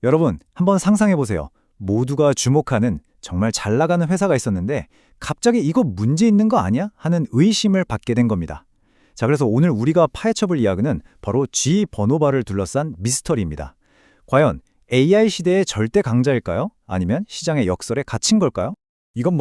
여러분, 한번 상상해 보세요. 모두가 주목하는 정말 잘 나가는 회사가 있었는데 갑자기 이거 문제 있는 거 아니야? 하는 의심을 받게 된 겁니다. 자, 그래서 오늘 우리가 파헤쳐볼 이야기는 바로 G 번호바를 둘러싼 미스터리입니다. 과연 AI 시대의 절대 강자일까요? 아니면 시장의 역설에 갇힌 걸까요? 이건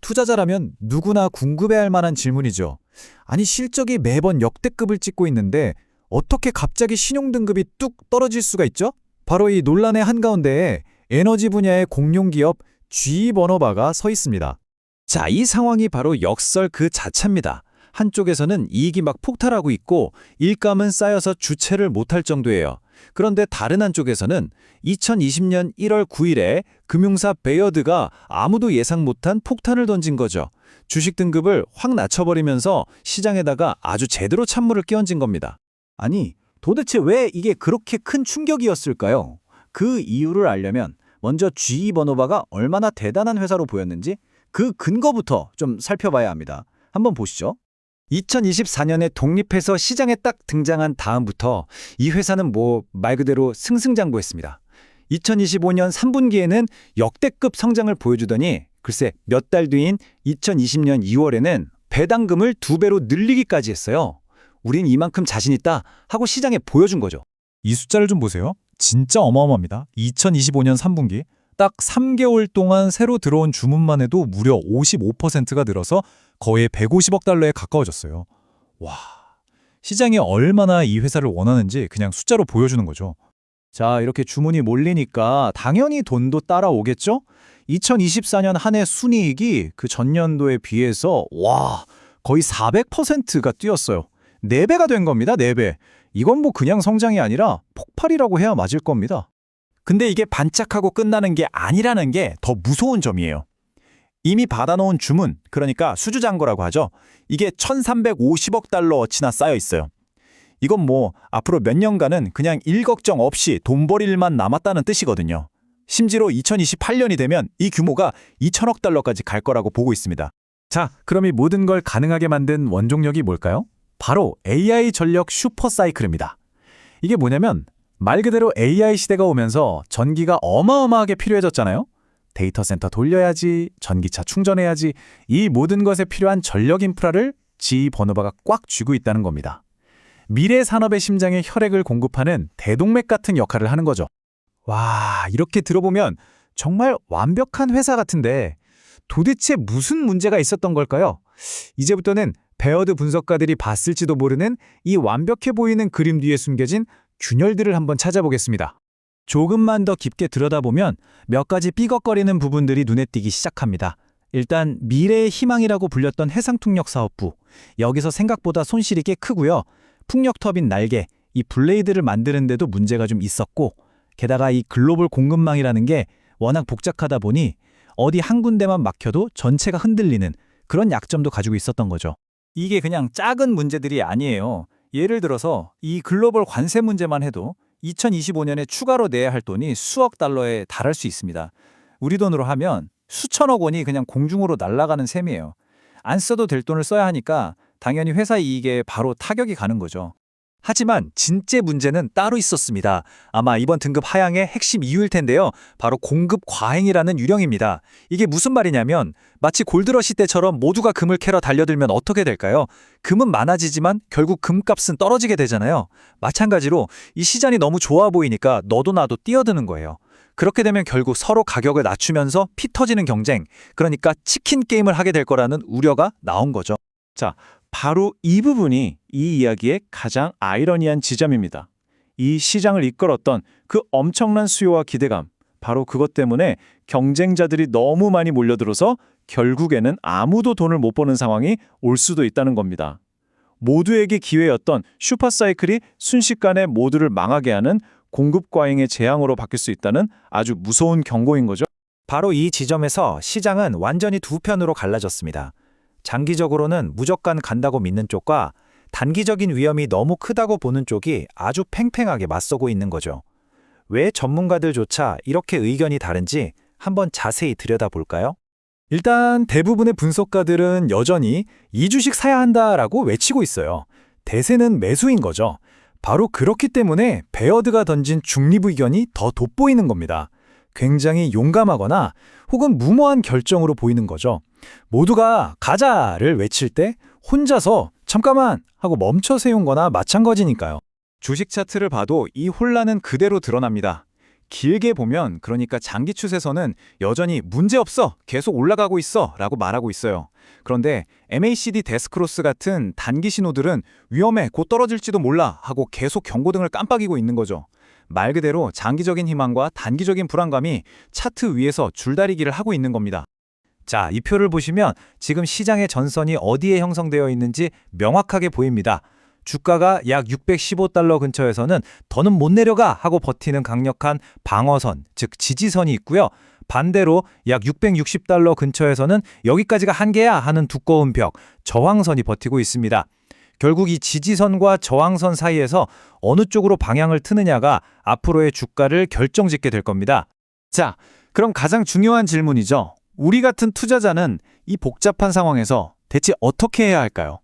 투자자라면 누구나 궁금해할 만한 질문이죠. 아니, 실적이 매번 역대급을 찍고 있는데 어떻게 갑자기 신용등급이 뚝 떨어질 수가 있죠? 바로 이 논란의 한가운데에 에너지 분야의 공룡기업 G 버너바가 서 있습니다. 자, 이 상황이 바로 역설 그 자체입니다. 한쪽에서는 이익이 막 폭발하고 있고 일감은 쌓여서 주체를 못할 정도예요. 그런데 다른 한쪽에서는 2020년 1월 9일에 금융사 베어드가 아무도 예상 못한 폭탄을 던진 거죠. 주식 등급을 확 낮춰버리면서 시장에다가 아주 제대로 찬물을 끼얹은 겁니다. 아니, 도대체 왜 이게 그렇게 큰 충격이었을까요? 그 이유를 알려면 먼저 G 버노바가 얼마나 대단한 회사로 보였는지 그 근거부터 좀 살펴봐야 합니다. 한번 보시죠. 2024년에 독립해서 시장에 딱 등장한 다음부터 이 회사는 말 그대로 승승장구했습니다. 2025년 3분기에는 역대급 성장을 보여주더니 글쎄 몇 달 뒤인 2020년 2월에는 배당금을 2배로 늘리기까지 했어요. 우린 이만큼 자신 있다 하고 시장에 보여준 거죠. 이 숫자를 좀 보세요. 진짜 어마어마합니다. 2025년 3분기 딱 3개월 동안 새로 들어온 주문만 해도 무려 55%가 늘어서 거의 150억 달러에 가까워졌어요. 와, 시장이 얼마나 이 회사를 원하는지 그냥 숫자로 보여주는 거죠. 자, 이렇게 주문이 몰리니까 당연히 돈도 따라오겠죠? 2024년 한 해 순이익이 그 전년도에 비해서 거의 400%가 뛰었어요. 4배가 된 겁니다, 4배. 이건 그냥 성장이 아니라 폭발이라고 해야 맞을 겁니다. 근데 이게 반짝하고 끝나는 게 아니라는 게 더 무서운 점이에요. 이미 받아놓은 주문, 그러니까 수주잔고라고 하죠. 이게 1,350억 달러어치나 쌓여 있어요. 이건 앞으로 몇 년간은 그냥 일 걱정 없이 돈 벌일 일만 남았다는 뜻이거든요. 심지어 2028년이 되면 이 규모가 2천억 달러까지 갈 거라고 보고 있습니다. 자, 그럼 이 모든 걸 가능하게 만든 원동력이 뭘까요? 바로 AI 전력 슈퍼사이클입니다. 이게 뭐냐면 말 그대로 AI 시대가 오면서 전기가 어마어마하게 필요해졌잖아요. 데이터 센터 돌려야지, 전기차 충전해야지, 이 모든 것에 필요한 전력 인프라를 G 버너바가 꽉 쥐고 있다는 겁니다. 미래 산업의 심장에 혈액을 공급하는 대동맥 같은 역할을 하는 거죠. 와, 이렇게 들어보면 정말 완벽한 회사 같은데 도대체 무슨 문제가 있었던 걸까요? 이제부터는 베어드 분석가들이 봤을지도 모르는 이 완벽해 보이는 그림 뒤에 숨겨진 균열들을 한번 찾아보겠습니다. 조금만 더 깊게 들여다보면 몇 가지 삐걱거리는 부분들이 눈에 띄기 시작합니다. 일단 미래의 희망이라고 불렸던 해상풍력 사업부. 여기서 생각보다 손실이 꽤 크고요. 풍력 터빈 날개, 이 블레이드를 만드는 데도 문제가 좀 있었고 게다가 이 글로벌 공급망이라는 게 워낙 복잡하다 보니 어디 한 군데만 막혀도 전체가 흔들리는 그런 약점도 가지고 있었던 거죠. 이게 그냥 작은 문제들이 아니에요. 예를 들어서 이 글로벌 관세 문제만 해도 2025년에 추가로 내야 할 돈이 수억 달러에 달할 수 있습니다. 우리 돈으로 하면 수천억 원이 그냥 공중으로 날아가는 셈이에요. 안 써도 될 돈을 써야 하니까 당연히 회사 이익에 바로 타격이 가는 거죠. 하지만 진짜 문제는 따로 있었습니다. 아마 이번 등급 하향의 핵심 이유일 텐데요. 바로 공급 과잉이라는 유령입니다. 이게 무슨 말이냐면 마치 골드러시 때처럼 모두가 금을 캐러 달려들면 어떻게 될까요? 금은 많아지지만 결국 금값은 떨어지게 되잖아요. 마찬가지로 이 시장이 너무 좋아 보이니까 너도 나도 뛰어드는 거예요. 그렇게 되면 결국 서로 가격을 낮추면서 피 터지는 경쟁, 그러니까 치킨 게임을 하게 될 거라는 우려가 나온 거죠. 자, 바로 이 부분이 이 이야기의 가장 아이러니한 지점입니다. 이 시장을 이끌었던 그 엄청난 수요와 기대감, 바로 그것 때문에 경쟁자들이 너무 많이 몰려들어서 결국에는 아무도 돈을 못 버는 상황이 올 수도 있다는 겁니다. 모두에게 기회였던 슈퍼사이클이 순식간에 모두를 망하게 하는 공급 과잉의 재앙으로 바뀔 수 있다는 아주 무서운 경고인 거죠. 바로 이 지점에서 시장은 완전히 두 편으로 갈라졌습니다. 장기적으로는 무조건 간다고 믿는 쪽과 단기적인 위험이 너무 크다고 보는 쪽이 아주 팽팽하게 맞서고 있는 거죠. 왜 전문가들조차 이렇게 의견이 다른지 한번 자세히 들여다볼까요? 일단 대부분의 분석가들은 여전히 이 주식 사야 한다라고 외치고 있어요. 대세는 매수인 거죠. 바로 그렇기 때문에 베어드가 던진 중립 의견이 더 돋보이는 겁니다. 굉장히 용감하거나 혹은 무모한 결정으로 보이는 거죠. 모두가 가자를 외칠 때 혼자서 잠깐만 하고 멈춰 세운 거나 마찬가지니까요. 주식 차트를 봐도 이 혼란은 그대로 드러납니다. 길게 보면 그러니까 장기 추세선은 여전히 문제없어, 계속 올라가고 있어 라고 말하고 있어요. 그런데 MACD 데스크로스 같은 단기 신호들은 위험해, 곧 떨어질지도 몰라 하고 계속 경고등을 깜빡이고 있는 거죠. 말 그대로 장기적인 희망과 단기적인 불안감이 차트 위에서 줄다리기를 하고 있는 겁니다. 자, 이 표를 보시면 지금 시장의 전선이 어디에 형성되어 있는지 명확하게 보입니다. 주가가 약 615달러 근처에서는 더는 못 내려가 하고 버티는 강력한 방어선, 즉 지지선이 있고요. 반대로 약 660달러 근처에서는 여기까지가 한계야 하는 두꺼운 벽, 저항선이 버티고 있습니다. 결국 이 지지선과 저항선 사이에서 어느 쪽으로 방향을 트느냐가 앞으로의 주가를 결정짓게 될 겁니다. 자, 그럼 가장 중요한 질문이죠. 우리 같은 투자자는 이 복잡한 상황에서 대체 어떻게 해야 할까요?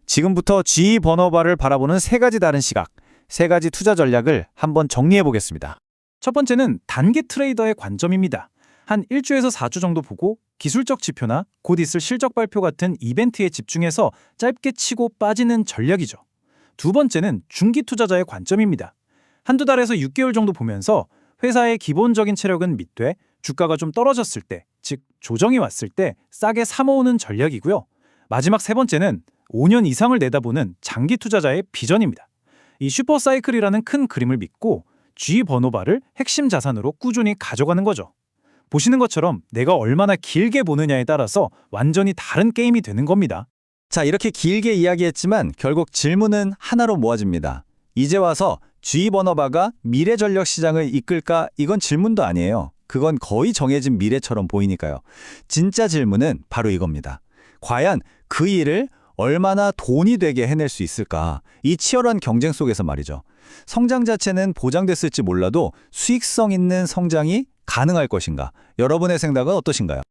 지금부터 GE 버너바를 바라보는 세 가지 다른 시각, 세 가지 투자 전략을 한번 정리해 보겠습니다. 첫 번째는 단기 트레이더의 관점입니다. 한 1주에서 4주 정도 보고 기술적 지표나 곧 있을 실적 발표 같은 이벤트에 집중해서 짧게 치고 빠지는 전략이죠. 두 번째는 중기 투자자의 관점입니다. 한두 달에서 6개월 정도 보면서 회사의 기본적인 체력은 밑돼 주가가 좀 떨어졌을 때, 즉 조정이 왔을 때 싸게 사모으는 전략이고요. 마지막 세 번째는 5년 이상을 내다보는 장기 투자자의 비전입니다. 이 슈퍼사이클이라는 큰 그림을 믿고 G 버노바를 핵심 자산으로 꾸준히 가져가는 거죠. 보시는 것처럼 내가 얼마나 길게 보느냐에 따라서 완전히 다른 게임이 되는 겁니다. 자, 이렇게 길게 이야기했지만 결국 질문은 하나로 모아집니다. 이제 와서 G 버너바가 미래 전력 시장을 이끌까? 이건 질문도 아니에요. 그건 거의 정해진 미래처럼 보이니까요. 진짜 질문은 바로 이겁니다. 과연 그 일을 얼마나 돈이 되게 해낼 수 있을까? 이 치열한 경쟁 속에서 말이죠. 성장 자체는 보장됐을지 몰라도 수익성 있는 성장이 가능할 것인가? 여러분의 생각은 어떠신가요?